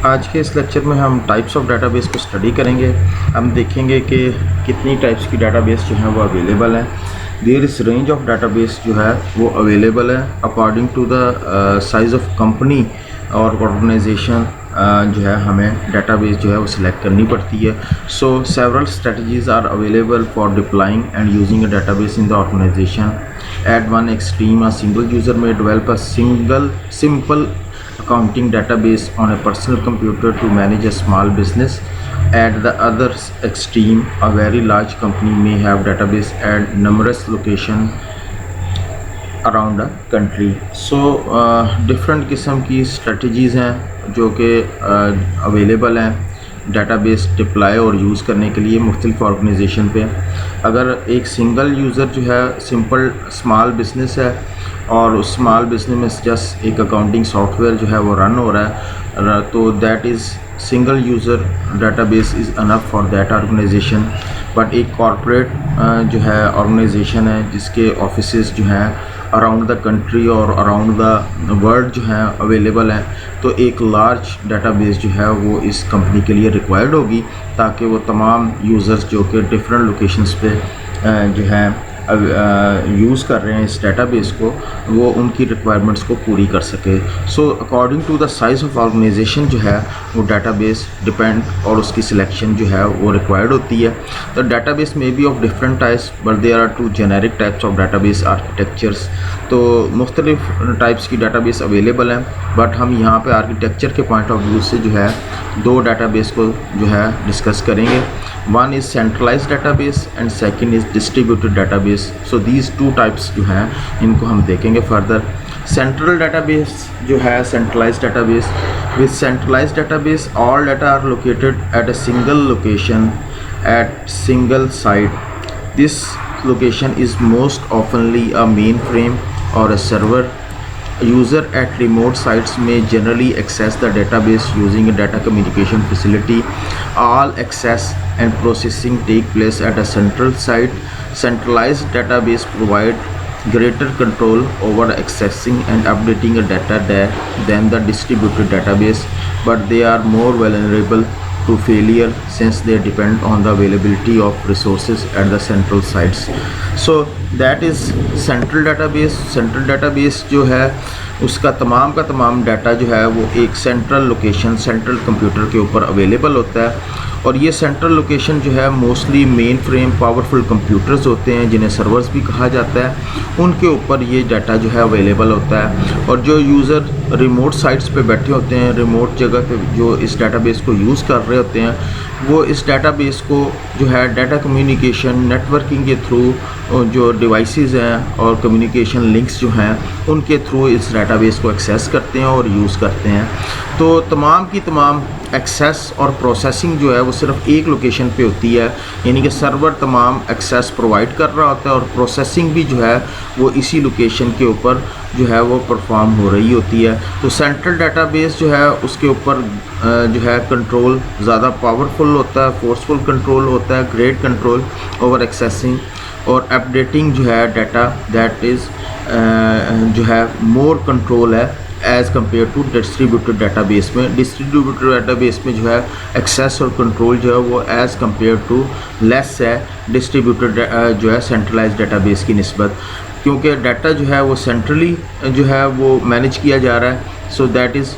आज के इस लेक्चर में हम टाइप्स ऑफ डाटाबेस को स्टडी करेंगे। हम देखेंगे कि कितनी टाइप्स की डाटाबेस जो है वो अवेलेबल है। देयर इस रेंज ऑफ डाटाबेस जो है वो अवेलेबल है according to the size of company और ऑर्गेनाइजेशन। जो है हमें डाटाबेस जो है वो सिलेक्ट करनी पड़ती है। So several strategies are available for deploying and using a database in the organisation. At one extreme a single user में develop a simple accounting database on a personal computer to manage a small business. At the other extreme, a very large company may have database at numerous locations around the country. So different किस्म की strategies हैं जो कि available हैं database deploy और use करने के लिए मुख्तलिफ ऑर्गेनाइजेशन पे। अगर एक सिंगल यूज़र जो है सिंपल स्मॉल बिज़नेस है और उस स्मॉल बिज़नेस में जस्ट एक अकाउंटिंग सॉफ्टवेयर जो है वो रन हो रहा है, तो that is single user database is enough for that organisation. But एक कॉरपोरेट जो है ऑर्गेनाइजेशन है जिसके ऑफिसेस जो हैं अराउंड द कंट्री और अराउंड द वर्ल्ड जो हैं अवेलेबल हैं, तो एक लार्ज डाटाबेस जो है वो इस कंपनी के लिए रिक्वायर्ड होगी ताकि वो तमाम यूज़र्स जो कि डिफरेंट लोकेशंस पे जो है यूज़ कर रहे हैं इस डाटाबेस को, वो उनकी रिक्वायरमेंट्स को पूरी कर सके। So according to the size of organisation जो है वो डाटाबेस डिपेंड और उसकी सिलेक्शन जो है वो रिक्वायर्ड होती है। तो डाटाबेस में be of different types but there are two generic types of database architectures. तो मुख्तलिफ टाइप्स की डाटाबेस अवेलेबल हैं, बट हम यहाँ पे आर्किटेक्चर के पॉइंट ऑफ व्यू से जो है दो डाटाबेस को जो है डिस्कस करेंगे। One is centralised database and second is distributed database. So these two types जो हैं इनको हम देखेंगे फर्दर। सेंट्रल डाटाबेस जो है centralised database. With centralised database all data are located at a single location at single site. This location is most oftenly a mainframe or a server. User at remote sites may generally access the database using a data communication facility. All access and processing take place at a central site. Centralized database provide greater control over accessing and updating a data than the distributed database, but they are more vulnerable to failure since they depend on the availability of resources at the central sites. So that is central database. Central database जो है उसका तमाम का तमाम data जो है वो एक सेंट्रल लोकेशन सेंट्रल कंप्यूटर के ऊपर अवेलेबल होता है, और ये सेंट्रल लोकेशन जो है mostly men frame powerful computers होते हैं जिन्हें सर्वर्स भी कहा जाता है, उनके ऊपर ये डाटा जो है अवेलेबल होता है। और जो यूज़र रिमोट साइट्स पे बैठे होते हैं, रिमोट जगह पे जो इस डाटाबेस को यूज़ कर रहे होते हैं, वो इस डाटाबेस को जो है डाटा कम्युनिकेशन नेटवर्किंग के थ्रू जो डिवाइसेस हैं और कम्युनिकेशन लिंक्स जो हैं उनके थ्रू इस डाटाबेस को एक्सेस करते हैं और यूज़ करते हैं। तो तमाम की तमाम एक्सेस और प्रोसेसिंग जो है वो सिर्फ एक लोकेशन पे होती है, यानी कि सर्वर तमाम एक्सेस प्रोवाइड कर रहा होता है और प्रोसेसिंग भी जो है वो इसी लोकेशन के ऊपर जो है वो परफॉर्म हो रही होती है। तो सेंट्रल डाटाबेस जो है उसके ऊपर जो है कंट्रोल ज़्यादा पावरफुल होता है, फोर्सफुल कंट्रोल होता है, ग्रेट कंट्रोल ओवर एक्सेसिंग और अपडेटिंग जो है डाटा दैट इज़ जो है मोर कंट्रोल है as compare to distributed database में। डिस्ट्रीब्यूटेड डाटाबेस में जो है एक्सेस और कंट्रोल जो है वो एज़ कम्पेयर टू लेस है डिस्ट्रीब्यूटेड जो है सेंट्रलाइज्ड डाटाबेस की निस्बत, क्योंकि डाटा जो है वो सेंट्रली जो है वो मैनेज किया जा रहा है। So that is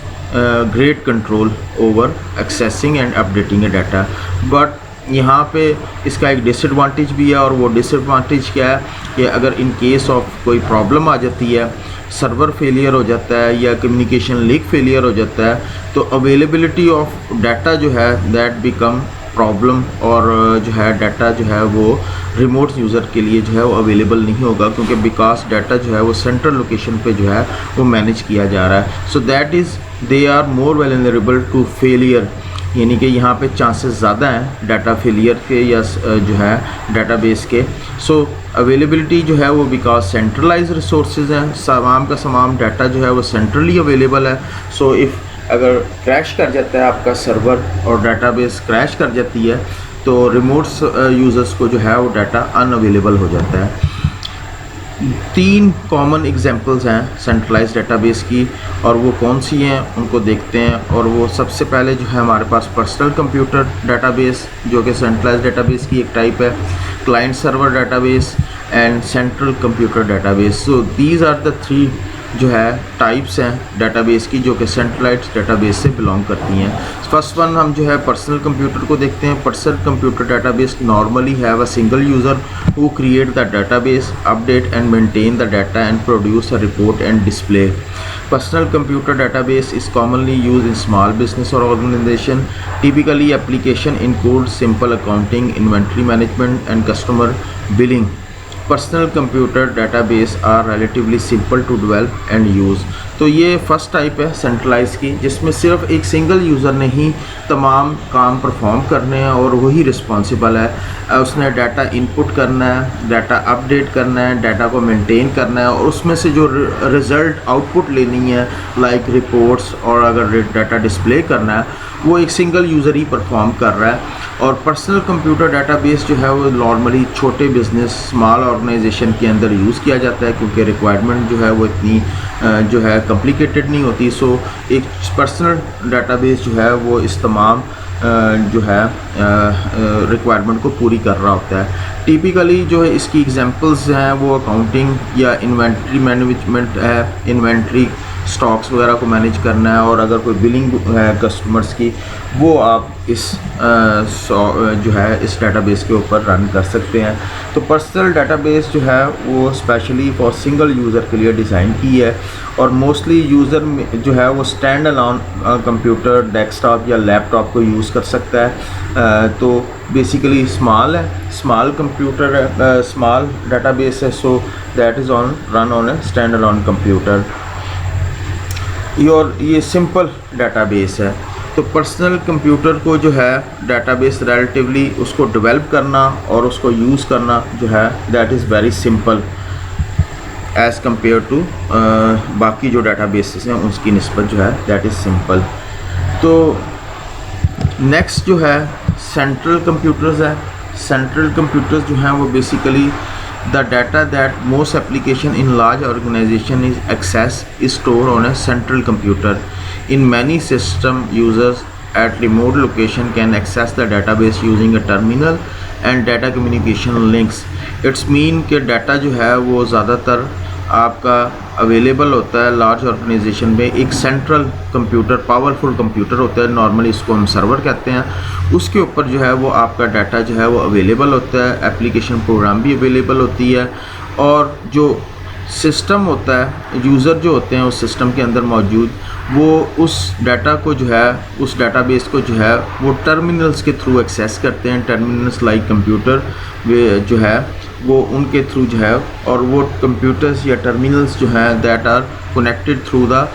great control over accessing and updating A data. But यहाँ पे इसका एक डिसएडवांटेज भी है, और वो डिसएडवांटेज क्या है कि अगर इन केस ऑफ कोई प्रॉब्लम आ जाती है, सर्वर फेलियर हो जाता है या कम्युनिकेशन लिंक फेलियर हो जाता है, तो अवेलेबिलिटी ऑफ डाटा जो है दैट बिकम प्रॉब्लम, और जो है डाटा जो है वो रिमोट यूज़र के लिए जो है वो अवेलेबल नहीं होगा, क्योंकि बिकॉज डाटा जो है वो सेंट्रल लोकेशन पे जो है वो मैनेज किया जा रहा है। So that is they are more vulnerable to failure, यानी कि यहाँ पे चांसेस ज़्यादा हैं डाटा फेलियर के या जो है डाटाबेस के। सो अवेलेबिलिटी जो है वो बिकॉज सेंट्रलाइज रिसोर्सेज हैं, तमाम का तमाम डाटा जो है वो सेंट्रली अवेलेबल है। सो इफ़ अगर क्रैश कर जाता है आपका सर्वर और डाटाबेस क्रैश कर जाती है, तो रिमोट यूज़र्स को जो है वो डाटा अनअवेलेबल हो जाता है। तीन कॉमन एग्जांपल्स हैं सेंट्रलाइज्ड डेटाबेस की, और वो कौन सी हैं उनको देखते हैं। और वो सबसे पहले जो है हमारे पास पर्सनल कंप्यूटर डेटाबेस, जो कि सेंट्रलाइज्ड डेटाबेस की एक टाइप है, client server database and central computer database. So these are the three जो है टाइप्स हैं डेटाबेस की, जो कि सेंट्रलाइज्ड डेटाबेस से बिलोंग करती हैं। फर्स्ट वन हम जो है पर्सनल कंप्यूटर को देखते हैं। Personal computer database normally have a single user who create the database, update and maintain the data and produce a report and display. Personal computer database is commonly used in small business or organization. Typically, application includes simple accounting, inventory management and customer billing. Personal computer database are relatively simple to develop and use. तो ये first type है centralise की, जिसमें सिर्फ एक single user ने ही तमाम काम परफॉर्म करने हैं और वही रिस्पॉन्सिबल है। उसने डाटा इनपुट करना है, डाटा अपडेट करना है, डाटा को मेंटेन करना है, और उसमें से जो रिज़ल्ट आउटपुट लेनी है लाइक रिपोर्ट्स, और अगर डाटा डिस्प्ले करना है वो एक सिंगल यूज़र ही परफॉर्म कर रहा है। और पर्सनल कंप्यूटर डेटाबेस जो है वो नॉर्मली छोटे बिजनेस, स्मॉल ऑर्गेनाइजेशन के अंदर यूज़ किया जाता है, क्योंकि रिक्वायरमेंट जो है वो इतनी जो है कॉम्प्लिकेटेड नहीं होती। सो एक पर्सनल डेटाबेस जो है वो इस तमाम जो है रिक्वायरमेंट को पूरी कर रहा होता है। टिपिकली जो है इसकी एग्जांपल्स हैं वो अकाउंटिंग या इन्वेंट्री मैनेजमेंट है, इन्वेंट्री स्टॉक्स वगैरह को मैनेज करना है, और अगर कोई बिलिंग है कस्टमर्स की, वो आप इस जो है इस डेटाबेस के ऊपर रन कर सकते हैं। तो पर्सनल डेटाबेस जो है वो स्पेशली फॉर सिंगल यूज़र के लिए डिज़ाइन की है, और मोस्टली यूज़र जो है वो स्टैंड अलोन कंप्यूटर, डेस्कटॉप या लैपटॉप को यूज़ कर सकता है। तो बेसिकली स्मॉल है, स्मॉल कंप्यूटर है, स्मॉल डेटाबेस है, so that is on run on A stand alone computer. और ये सिंपल डेटाबेस है। तो पर्सनल कंप्यूटर को जो है डेटाबेस रिलेटिवली उसको डेवलप करना और उसको यूज़ करना जो है that is very simple as compare to बाकी जो डेटाबेसेस हैं उसकी निस्बत जो है दैट इज़ सिंपल। तो नेक्स्ट जो है सेंट्रल कंप्यूटर्स है। सेंट्रल कंप्यूटर्स जो हैं वो basically the data that most application in large organization is access is stored on a central computer. In many system, users at remote location can access the database using a terminal and data communication links. It's mean कि data जो है वो ज़्यादातर आपका available होता है large organisation में। एक सेंट्रल कंप्यूटर, पावरफुल कंप्यूटर होता है, नॉर्मली इसको हम सर्वर कहते हैं, उसके ऊपर जो है वो आपका डाटा जो है वो अवेलेबल होता है, एप्लीकेशन प्रोग्राम भी अवेलेबल होती है, और जो सिस्टम होता है, यूज़र जो होते हैं उस सिस्टम के अंदर मौजूद, वो उस डाटा को जो है, उस डाटाबेस को जो है वो टर्मिनल्स के थ्रू एक्सेस करते हैं। टर्मिनल्स लाइक कंप्यूटर वे जो है वो उनके थ्रू जो है, और वो कंप्यूटर्स या टर्मिनल्स जो हैं that are connected through the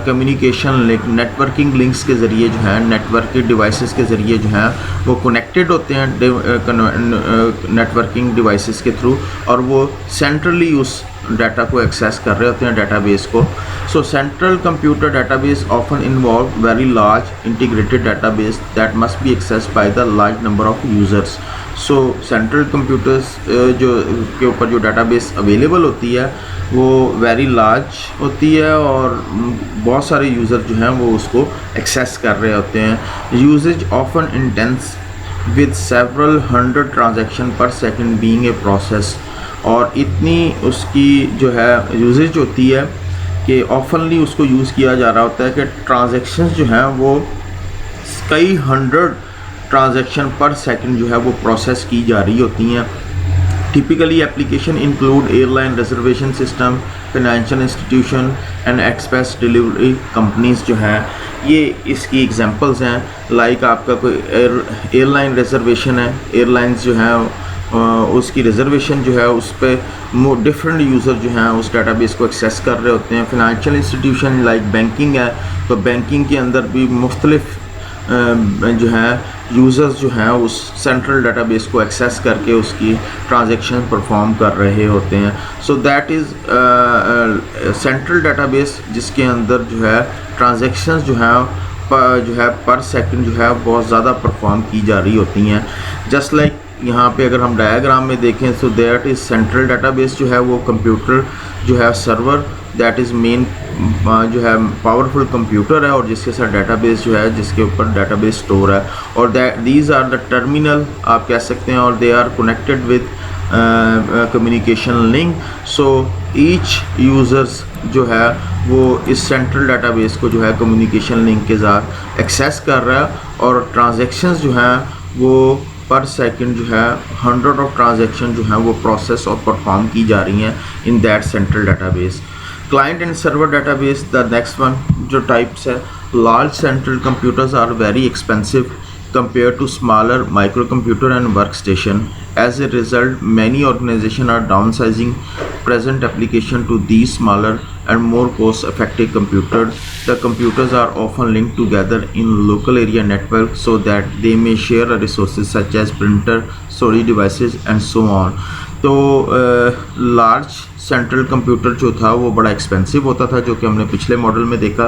communication link, networking links के ज़रिए जो है, नेटवर्किंग डिवाइसेस के ज़रिए जो हैं वो कनेक्टेड होते हैं नेटवर्किंग डिवाइसेस के थ्रू, और वो सेंट्रली उस डाटा को एक्सेस कर रहे होते हैं डेटाबेस को। सो central computer database often involve very large integrated database that must be accessed by the large number of users. So central computers जो के ऊपर जो डेटाबेस अवेलेबल होती है वो वेरी लार्ज होती है, और बहुत सारे यूज़र जो हैं वो उसको एक्सेस कर रहे होते हैं। Usages often intense with several 100 transaction per second being a process. और इतनी उसकी जो है यूजेज होती है कि ऑफनली उसको यूज़ किया जा रहा होता है कि ट्रांजैक्शंस जो हैं वो कई 100 ट्रांजैक्शन पर सेकंड जो है वो प्रोसेस की जा रही होती हैं। Typically application include airline reservation system, financial institution and express delivery companies जो हैं, ये इसकी एग्जांपल्स हैं। लाइक आपका कोई एयरलाइन रिजर्वेशन है, एयरलाइंस जो हैं उसकी रिजर्वेशन जो है उस पर डिफरेंट यूज़र जो हैं उस डाटाबेस को एक्सेस कर रहे होते हैं। फाइनेंशियल इंस्टीट्यूशन लाइक बैंकिंग है, तो बैंकिंग के अंदर भी मुख्तलिफ जो हैं यूज़र्स जो हैं उस सेंट्रल डाटाबेस को एक्सेस करके उसकी ट्रांजैक्शन परफॉर्म कर रहे होते हैं। सो दैट इज़ सेंट्रल डाटाबेस जिसके अंदर जो है ट्रांजैक्शंस जो है पर सेकंड जो है बहुत ज़्यादा परफॉर्म की जा रही होती हैं। जस्ट लाइक यहाँ पे अगर हम डायग्राम में देखें सो दैट इज़ सेंट्रल डाटाबेस जो है वो कंप्यूटर जो है सर्वर दैट इज़ मेन जो है पावरफुल कंप्यूटर है और जिसके साथ डाटाबेस जो है जिसके ऊपर डाटाबेस स्टोर है और that these are the terminal आप कह सकते हैं और they are connected with communication link. So each users जो है वो इस सेंट्रल डाटाबेस को जो है कम्युनिकेशन लिंक के साथ एक्सेस कर रहा है और ट्रांजैक्शंस जो हैं वो पर सेकंड जो है 100 ऑफ ट्रांजैक्शन जो हैं वो प्रोसेस और परफॉर्म की जा रही हैं in that central database. Client and server database the next one जो टाइप्स है, large central computers are very expensive compared to smaller microcomputer and workstation. As a result, many organizations are downsizing present application to these smaller and more cost-effective computers. The computers are often linked together in local area network so that they may share resources such as printer, storage devices, and so on. तो large central computer जो था वो बड़ा expensive होता था, जो कि हमने पिछले मॉडल में देखा।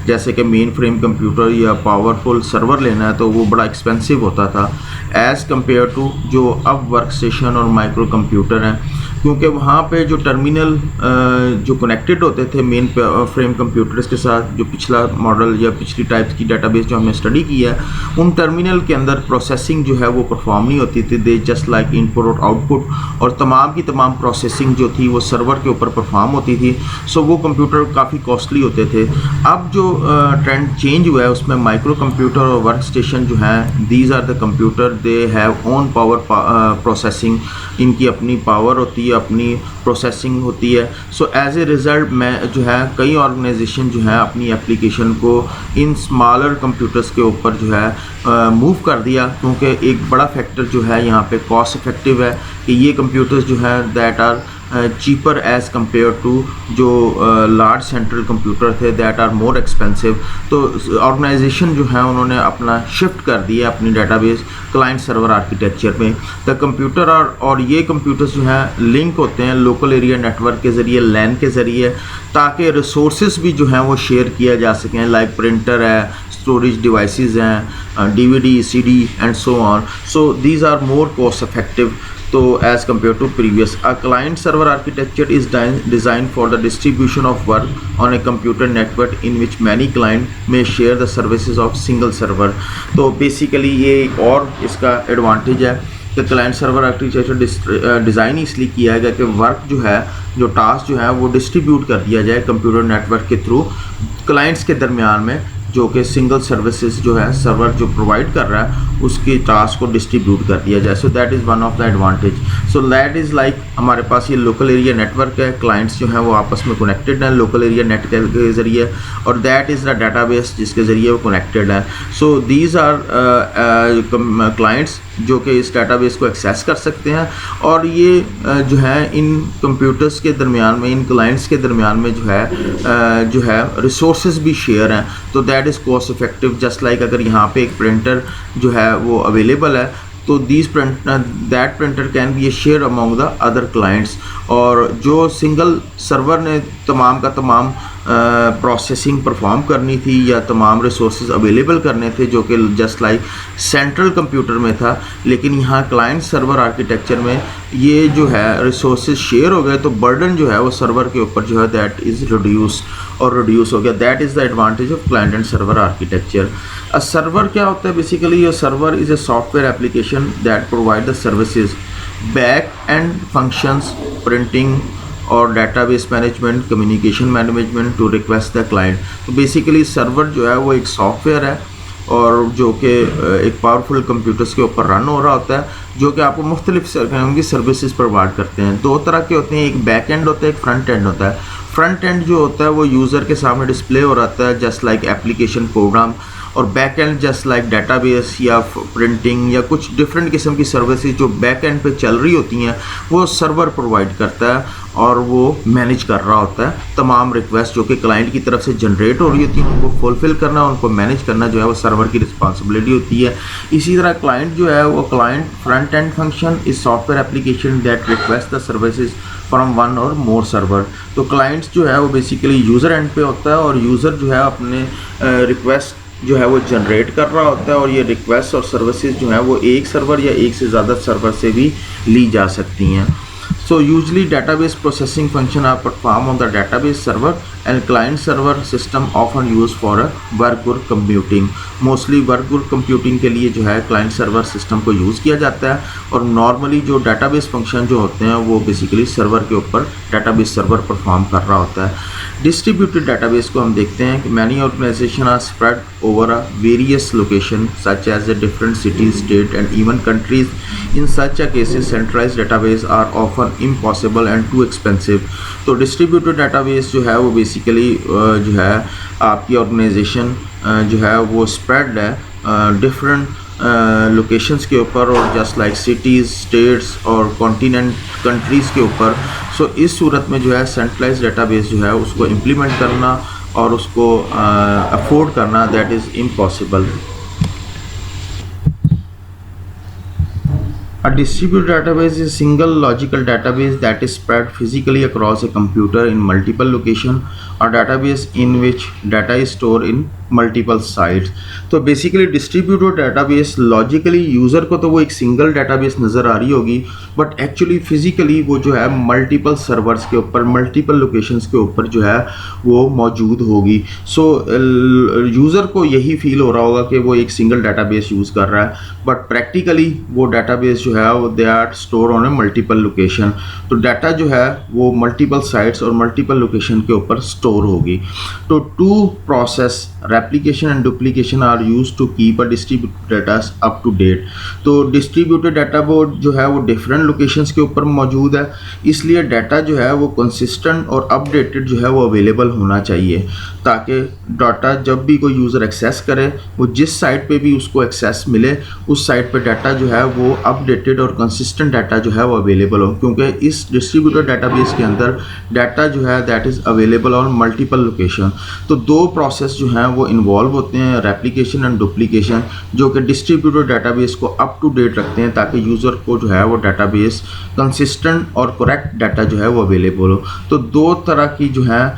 जैसे कि मेन फ्रेम कंप्यूटर या पावरफुल सर्वर लेना है तो वो बड़ा एक्सपेंसिव होता था एज़ कम्पेयर टू जो अब वर्क स्टेशन और माइक्रो कंप्यूटर हैं, क्योंकि वहाँ पे जो टर्मिनल जो कनेक्टेड होते थे मेन फ्रेम कंप्यूटर्स के साथ, जो पिछला मॉडल या पिछली टाइप की डाटाबेस जो हमने स्टडी की है, उन टर्मिनल के अंदर प्रोसेसिंग जो है वो परफॉर्म नहीं होती थी। दे जस्ट लाइक इनपुट और आउटपुट, और तमाम की तमाम प्रोसेसिंग जो थी वो सर्वर के ऊपर परफॉर्म होती थी। सो वो कंप्यूटर काफ़ी कॉस्टली होते थे। अब जो ट्रेंड चेंज हुआ है उसमें माइक्रो कंप्यूटर और वर्क स्टेशन जो हैं, these are the computer, they have own power processing, इनकी अपनी पावर होती है, अपनी प्रोसेसिंग होती है। सो एज ए रिज़ल्ट मैं जो है कई ऑर्गेनाइजेशन जो है अपनी एप्लीकेशन को इन स्मॉलर कंप्यूटर्स के ऊपर जो है मूव कर दिया, क्योंकि एक बड़ा फैक्टर जो है यहाँ पे कॉस्ट इफेक्टिव है कि ये कंप्यूटर्स जो हैं that are cheaper as compare to जो लार्ज सेंट्रल कंप्यूटर थे दैट आर मोर एक्सपेंसिव। तो ऑर्गेनाइजेशन जो है उन्होंने अपना शिफ्ट कर दिया अपनी डाटाबेस क्लाइंट सर्वर आर्किटेक्चर में। द कंप्यूटर और ये कंप्यूटर्स जो हैं लिंक होते हैं लोकल एरिया नेटवर्क के ज़रिए, लैन के ज़रिए, ताकि रिसोर्सेज भी जो हैं वो शेयर किया जा सकें, लाइक प्रिंटर है, स्टोरेज डिवाइसेस हैं, DVD, CD and so on. So these are more cost effective तो as compared to previous. A client server architecture is designed for the distribution of work on a computer network in which many clients may share the services of single server. तो basically ये एक और इसका advantage है कि client server architecture design इसलिए किया गया कि वर्क जो है, जो टास्क जो है वो डिस्ट्रीब्यूट कर दिया जाए कंप्यूटर नेटवर्क के थ्रू क्लाइंट्स के दरमियान में, जो कि सिंगल सर्विसेज जो है सर्वर जो प्रोवाइड कर रहा है उसकी टास्क को डिस्ट्रीब्यूट कर दिया जाए। सो that is one of the advantage. So that is like हमारे पास ये लोकल एरिया नेटवर्क है, क्लाइंट्स जो हैं वो आपस में कनेक्टेड हैं लोकल एरिया नेटवर्क के ज़रिए, और दैट इज़ द डाटाबेस जिसके ज़रिए वो कनेक्टेड है। सो दीज आर क्लाइंट्स जो कि इस डाटाबेस को एक्सेस कर सकते हैं, और ये जो है इन कंप्यूटर्स के दरमियान में, इन क्लाइंट्स के दरमियान में जो है रिसोर्सेज भी शेयर हैं। तो that is cost effective. Just like अगर यहाँ पे एक प्रिंटर जो है वो अवेलेबल है तो that printer can be A share among the other clients, और जो सिंगल सर्वर ने तमाम का तमाम प्रोसेसिंग परफॉर्म करनी थी या तमाम रिसोर्सेज अवेलेबल करने थे जो कि जस्ट लाइक सेंट्रल कंप्यूटर में था, लेकिन यहाँ क्लाइंट सर्वर आर्किटेक्चर में ये जो है रिसोर्सेज शेयर हो गए, तो बर्डन जो है वो सर्वर के ऊपर जो है दैट इज़ रिड्यूस हो गया। That is the advantage of client and server architecture. A server क्या होता है? Basically a server is a software application that provide the services back end functions, printing और database management, communication management to request the client. तो basically server जो है वो एक software है और जो कि एक पावरफुल कंप्यूटर्स के ऊपर रन हो रहा होता है, जो कि आपको मुख्तलिफ उनकी सर्विसेज प्रोवाइड करते हैं। दो तरह के होते हैं, एक बैक एंड होता है, एक फ्रंट एंड होता है। फ्रंट एंड जो होता है वो यूज़र के सामने डिस्प्ले हो रहता है जस्ट लाइक एप्लीकेशन प्रोग्राम, और back and just like database या प्रिंटिंग या कुछ डिफरेंट किस्म की सर्विसेज जो बैक एंड पे चल रही होती हैं वो सर्वर प्रोवाइड करता है और वो मैनेज कर रहा होता है। तमाम रिक्वेस्ट जो कि क्लाइंट की तरफ से जनरेट हो रही होती हैं उनको फुलफ़िल करना, उनको मैनेज करना जो है वो सर्वर की रिस्पॉन्सिबिलिटी होती है। इसी तरह क्लाइंट जो है वो client front end function is software application that request the services from one और मोर सर्वर। तो क्लाइंट्स जो है वो बेसिकली यूज़र एंड पे होता है और यूज़र जो है अपने रिक्वेस्ट जो है वो जनरेट कर रहा होता है, और ये रिक्वेस्ट और सर्विसेज जो हैं वो एक सर्वर या एक से ज़्यादा सर्वर से भी ली जा सकती हैं। So usually database processing function are performed on the database server, and client server system often used for a workgroup computing. Mostly workgroup computing के लिए जो है client server system को यूज़ किया जाता है, और normally जो database function जो होते हैं वो basically server के ऊपर database server perform कर रहा होता है। Distributed database को हम देखते हैं कि many organizations are spread over a various location such as the different cities, state and even countries. In such a cases centralized database are often impossible and too expensive. तो distributed database जो है वो basically जो है आपकी organization जो है वो spread है different लोकेशंस के ऊपर, और जस्ट लाइक सिटीज़, स्टेट्स और कॉन्टिनेंट कंट्रीज़ के ऊपर। सो इस सूरत में जो है सेंट्रलाइज डेटाबेस जो है उसको इम्प्लीमेंट करना और उसको अफोर्ड करना that is impossible. A distributed database is a single logical database that is spread physically across a computer in multiple locations, or database in which data is stored in multiple sites. तो basically distributed database logically user को तो वो एक single database नज़र आ रही होगी, but actually physically वो जो है मल्टीपल सर्वर्स के ऊपर, मल्टीपल लोकेशंस के ऊपर जो है वो मौजूद होगी। सो यूज़र को यही फील हो रहा होगा कि वो एक सिंगल डेटाबेस यूज़ कर रहा है, बट प्रैक्टिकली वो डेटाबेस जो है वो they are store on a multiple location. तो डाटा जो है वो मल्टीपल साइट्स और मल्टीपल लोकेशन के ऊपर स्टोर होगी। तो two process replication and duplication are used to keep a distributed data up to date. तो डिस्ट्रीब्यूटेड डाटा वो जो है वो डिफरेंट लोकेशंस के ऊपर मौजूद है, इसलिए डाटा जो है वो कंसिस्टेंट और अपडेटेड जो है वो अवेलेबल होना चाहिए, ताकि डाटा जब भी कोई यूज़र एक्सेस करे वो जिस साइट पे भी उसको एक्सेस मिले उस साइट पे डाटा जो है वो अपडेटेड और कंसिस्टेंट डाटा जो है वो अवेलेबल हो, क्योंकि इस डिस्ट्रीब्यूटेड डाटाबेस के अंदर डाटा जो है that is available on multiple location. तो दो प्रोसेस जो हैं वो इन्वॉल्व होते हैं, रेप्लिकेशन एंड डुप्लीकेशन, जो कि डिस्ट्रीब्यूटेड डाटाबेस को अप टू डेट रखते हैं ताकि यूज़र को जो है वो डाटाबेस कंसिस्टेंट और करेक्ट डाटा जो है वो अवेलेबल हो। तो दो तरह की जो है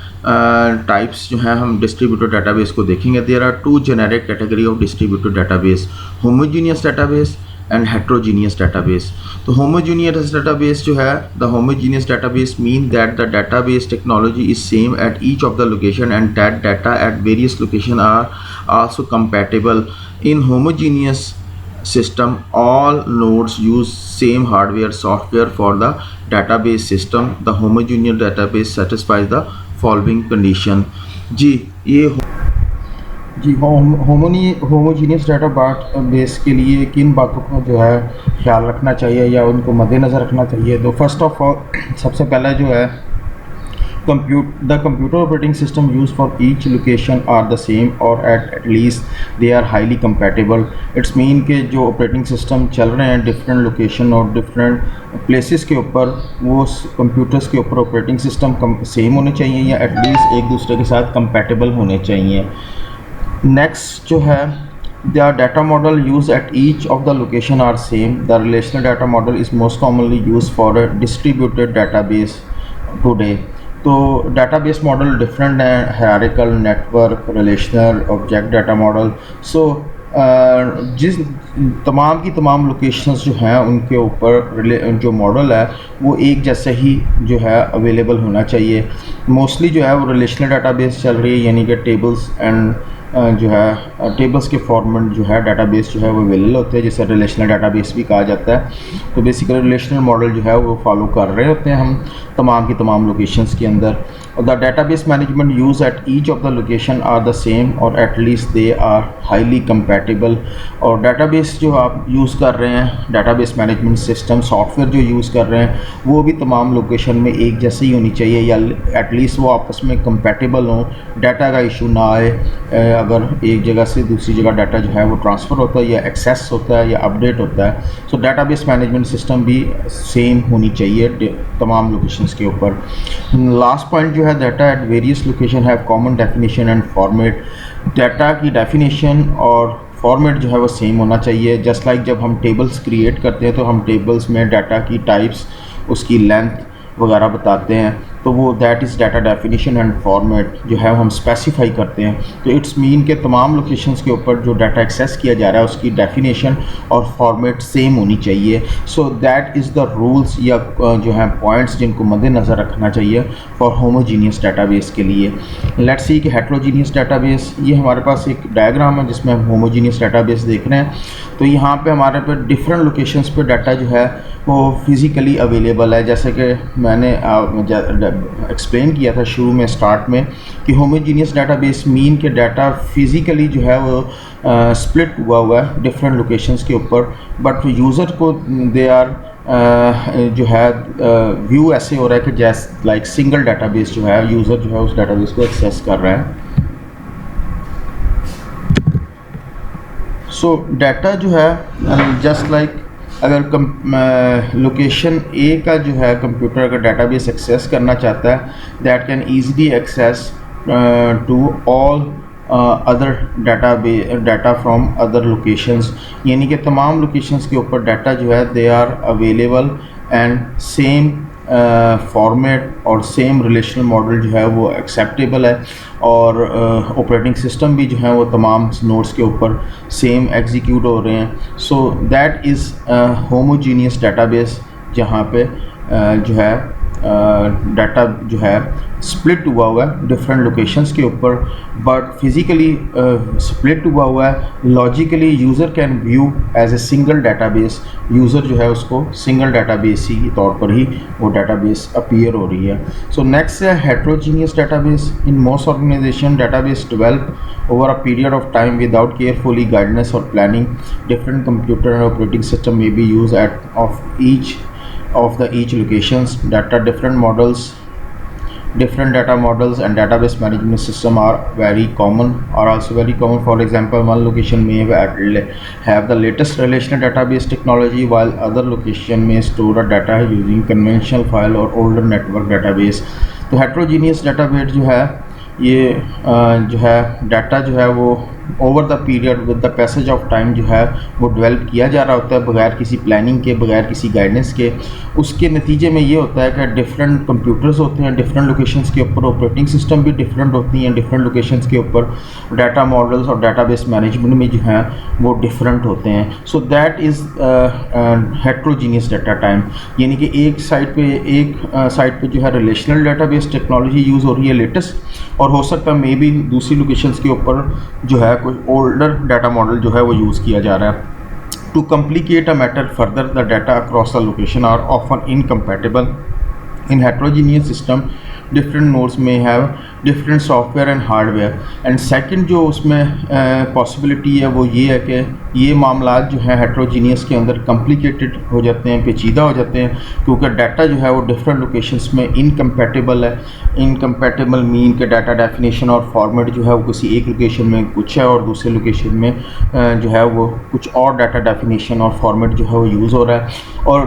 टाइप्स जो हैं हम डिस्ट्रीब्यूटेड डाटाबेस को देखेंगे। There are two generic category of distributed database, homogeneous database and heterogeneous database. तो होमोजीनियस डाटाबेस जो है, the homogeneous database mean that the database technology is same at each of the location and that data at various location are also compatible. In homogeneous system all nodes use same hardware software for the database system. The homogeneous database satisfies the following condition। Homogeneous database के लिए किन बातों का जो है ख्याल रखना चाहिए या उनको मद्देनज़र रखना चाहिए। तो फर्स्ट ऑफ ऑल सबसे पहला जो है the computer operating system used for each location are the same or at least they are highly compatible। It's mean कि जो ऑपरेटिंग सिस्टम चल रहे हैं डिफरेंट लोकेशन और डिफरेंट प्लेसेस के ऊपर, वो कंप्यूटर्स के ऊपर ऑपरेटिंग सिस्टम सेम होने चाहिए या एटलीस्ट एक दूसरे के साथ कंपैटिबल होने चाहिए। नेक्स्ट जो है the data model used at each of the location are same। The relational data model is most commonly used for a distributed database today। तो डाटाबेस मॉडल डिफरेंट हैं, hierarchical, network, relational, object data model. So जिस तमाम की तमाम locations जो हैं उनके ऊपर जो मॉडल है वो एक जैसे ही जो है अवेलेबल होना चाहिए। मोस्टली जो है वो रिलेशनल डाटाबेस चल रही है, यानी कि टेबल्स एंड जो है टेबल्स के फॉर्मेट जो है डाटाबेस जो है वो अवेलेबल होते हैं, जिसे रिलेशनल डाटाबेस भी कहा जाता है। तो बेसिकली रिलेशनल मॉडल जो है वो फॉलो कर रहे होते हैं हम तमाम की तमाम लोकेशंस के अंदर। और the database management use at each of the location are the same or at least they are highly compatible. और डाटाबेस जो आप यूज़ कर रहे हैं, डाटाबेस मैनेजमेंट सिस्टम सॉफ्टवेयर जो यूज़ कर रहे हैं वो भी तमाम लोकेशन में एक जैसी ही होनी चाहिए या एटलीस्ट वो आपस में कंपैटिबल हों, डाटा का इशू ना आए। अगर एक जगह से दूसरी जगह डाटा जो है वो ट्रांसफ़र होता है या एक्सेस होता है या अपडेट होता है, सो डाटाबेस मैनेजमेंट सिस्टम भी सेम होनी चाहिए तमाम लोकेशंस के ऊपर। लास्ट पॉइंट जो है, data at various location have common definition and format. Data की डेफिनेशन और फॉर्मेट जो है वो सेम होना चाहिए। जस्ट लाइक जब हम टेबल्स क्रिएट करते हैं तो हम टेबल्स में डाटा की टाइप्स, उसकी लेंथ वगैरह बताते हैं, तो वो that is data definition and format जो है हम स्पेसिफाई करते हैं। तो इट्स मीन के तमाम लोकेशंस के ऊपर जो डाटा एक्सेस किया जा रहा है उसकी डेफिनेशन और फॉर्मेट सेम होनी चाहिए। सो दैट इज़ द रूल्स या जो है पॉइंट्स जिनको मद्देनज़र रखना चाहिए फॉर होमोजीनियस डाटाबेस के लिए। लेट्स सी कि हेट्रोजीनियस डाटाबेस, ये हमारे पास एक डायग्राम है जिसमें हम होमोजीनियस डाटाबेस देख रहे हैं। तो यहाँ पे हमारे पे डिफरेंट लोकेशंस पे डाटा जो है वो फिज़िकली अवेलेबल है। जैसे कि मैंने एक्सप्लेन किया था शुरू में स्टार्ट में कि होमोजीनियस डाटाबेस मीन के डाटा फिज़िकली जो है वो स्प्लिट हुआ है डिफरेंट लोकेशंस के ऊपर, बट यूज़र को दे आर जो है व्यू ऐसे हो रहा है कि जैसे लाइक सिंगल डाटाबेस जो है यूज़र जो है उस डाटाबेस को एक्सेस कर रहा है। सो डाटा जो है जस्ट लाइक अगर लोकेशन ए का जो है कंप्यूटर अगर डाटाबेस एक्सेस करना चाहता है that can easily access to all other data from other locations, यानी कि तमाम लोकेशंस के ऊपर डाटा जो है they are available and same format और सेम रिलेशनल मॉडल जो है वो एक्सेप्टेबल है, और ऑपरेटिंग सिस्टम भी जो है वो तमाम नोड्स के ऊपर सेम एग्जीक्यूट हो रहे हैं। सो दैट इज़ होमोजीनियस डाटाबेस जहाँ पे जो है डाटा जो है स्प्लिट हुआ है डिफरेंट लोकेशंस के ऊपर, बट फिज़िकली स्प्लिट हुआ है। Logically user can view as a single database, user जो है उसको सिंगल डाटाबेस ही के तौर पर ही वो डाटाबेस अपीयर हो रही है। सो नेक्स्ट है heterogeneous database. In most organisation database develop over a period of time without carefully guidance or planning. Different computer and operating system may be used of each locations. Different data models and database management system are also very common. For example, one location may have the latest relational database technology, while other location may store a data using conventional file or older network database. तो heterogeneous database जो है ये जो है data जो है वो over the period with the passage of time जो है वो डेवलप किया जा रहा होता है बगैर किसी प्लानिंग के, बगैर किसी गाइडेंस के। उसके नतीजे में ये होता है कि डिफरेंट कंप्यूटर्स होते हैं डिफरेंट लोकेशंस के ऊपर, ऑपरेटिंग सिस्टम भी डिफरेंट होती हैं डिफरेंट लोकेशंस के ऊपर, डाटा मॉडल्स और डाटाबेस मैनेजमेंट में जो हैं वो डिफरेंट होते हैं। सो that is heterogeneous data time, यानी कि एक साइड पे जो है रिलेशनल डाटाबेस टेक्नोलॉजी यूज़ हो रही है लेटेस्ट, और हो सकता है मे बी दूसरी लोकेशंस के ऊपर जो है कोई ओल्डर डाटा मॉडल जो है वो यूज़ किया जा रहा है। To complicate a matter further, the data across the location are often incompatible in heterogeneous system. Different nodes में have different software and hardware. And second जो उसमें पॉसिबिलिटी है वो ये है कि ये मामलात जो है हेट्रोजीनियस के अंदर कॉम्प्लिकेटेड हो जाते हैं, पेचीदा हो जाते हैं, क्योंकि डाटा जो है वो डिफरेंट लोकेशंस में इनकम्पैटिबल है। इनकम्पैटिबल मीन के डाटा डेफिनेशन और फॉर्मेट जो है वो किसी एक लोकेशन में कुछ है और दूसरे लोकेशन में जो है वो कुछ और डाटा डेफिनेशन और फॉर्मेट जो है वो यूज़ हो रहा है। और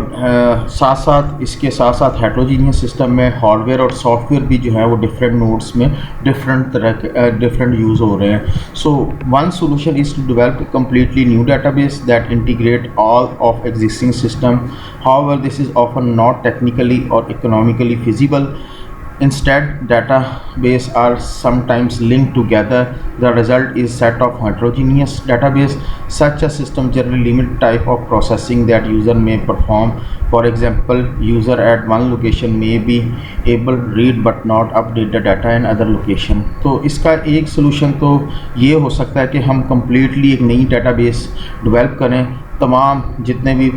इसके साथ साथ हेट्रोजीनियस सिस्टम में हार्डवेयर और सॉफ्टवेयर भी जो है वो डिफरेंट नोड्स में डिफरेंट तरह के डिफरेंट यूज़ हो रहे हैं। So one solution is to develop completely new database that integrate all of existing system. However, this is often not technically or economically feasible. Instead, database are sometimes linked together. The result is set of heterogeneous database. Such a system generally limit type of processing that user may perform. For example, user at one location may be able to read but not update the data in other location. तो इसका एक solution तो ये हो सकता है कि हम completely एक नई database develop करें, तमाम जितने भी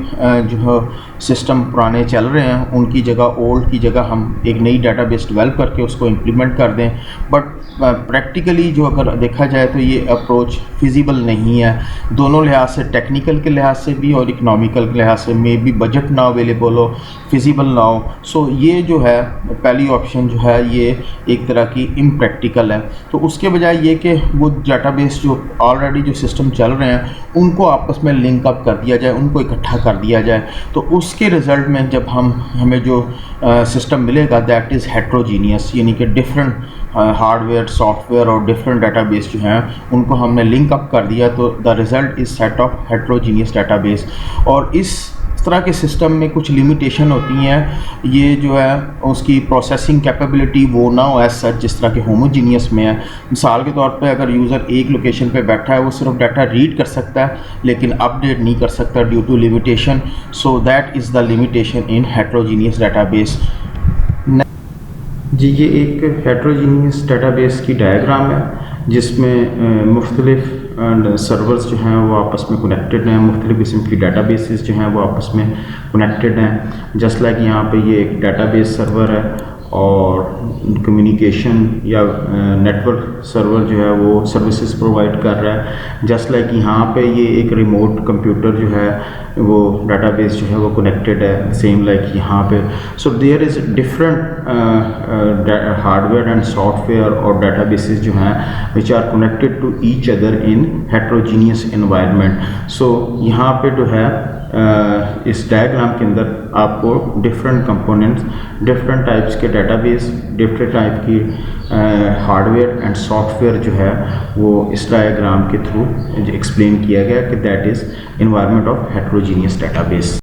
जो सिस्टम पुराने चल रहे हैं उनकी जगह, ओल्ड की जगह हम एक नई डाटाबेस डेवलप करके उसको इम्प्लीमेंट कर दें। बट प्रैक्टिकली जो अगर देखा जाए तो ये अप्रोच फिजिबल नहीं है, दोनों लिहाज से, टेक्निकल के लिहाज से भी और इकोनॉमिकल के लिहाज से। मे बी बजट ना अवेलेबल हो, फिजिबल ना हो। सो ये जो है पहली ऑप्शन जो है ये एक तरह की इम्प्रैक्टिकल है। तो उसके बजाय ये कि वो डाटाबेस जो ऑलरेडी जो सिस्टम चल रहे हैं उनको आपस में लिंक अप कर दिया जाए, उनको इकट्ठा कर दिया जाए, तो उसके रिज़ल्ट में जब हमें जो सिस्टम मिलेगा दैट इज़ हेट्रोजीनियस, यानी कि डिफरेंट हार्डवेयर, सॉफ्टवेयर और डिफरेंट डाटाबेस जो हैं उनको हमने लिंक अप कर दिया, तो the result is set of heterogeneous database. और इस इस तरह के सिस्टम में कुछ लिमिटेशन होती हैं, ये जो है उसकी प्रोसेसिंग कैपेबिलिटी वो ना हो एज सच जिस तरह के होमोजीनियस में है। मिसाल के तौर पे अगर यूज़र एक लोकेशन पे बैठा है वो सिर्फ डाटा रीड कर सकता है लेकिन अपडेट नहीं कर सकता due to limitation. So that is the limitation in heterogeneous database. जी, ये एक हेट्रोजीनियस डाटाबेस की डायग्राम है जिसमें मुख्तलिफ सर्वर्स जो हैं वो आपस में कनेक्टेड हैं, मुख्तलिफ किस्म की डाटाबेसेस जो हैं वो आपस में कनेक्टेड हैं। जस्ट लाइक यहाँ पे ये एक डाटाबेस सर्वर है और कम्युनिकेशन या नेटवर्क सर्वर जो है वो सर्विसेज प्रोवाइड कर रहा है। जस्ट लाइक यहाँ पे ये एक रिमोट कंप्यूटर जो है वो डाटाबेस जो है वो कनेक्टेड है, सेम लाइक यहाँ पे। So there is different hardware and software और डाटाबेसेस जो हैं which are connected to each other in heterogeneous environment. So यहाँ पे जो है इस डायग्राम के अंदर आपको डिफरेंट कंपोनेंट्स, डिफरेंट टाइप्स के डाटाबेस, डिफरेंट टाइप की हार्डवेयर एंड सॉफ्टवेयर जो है वो इस डायग्राम के थ्रू एक्सप्लेन किया गया कि that is environment of heterogeneous database.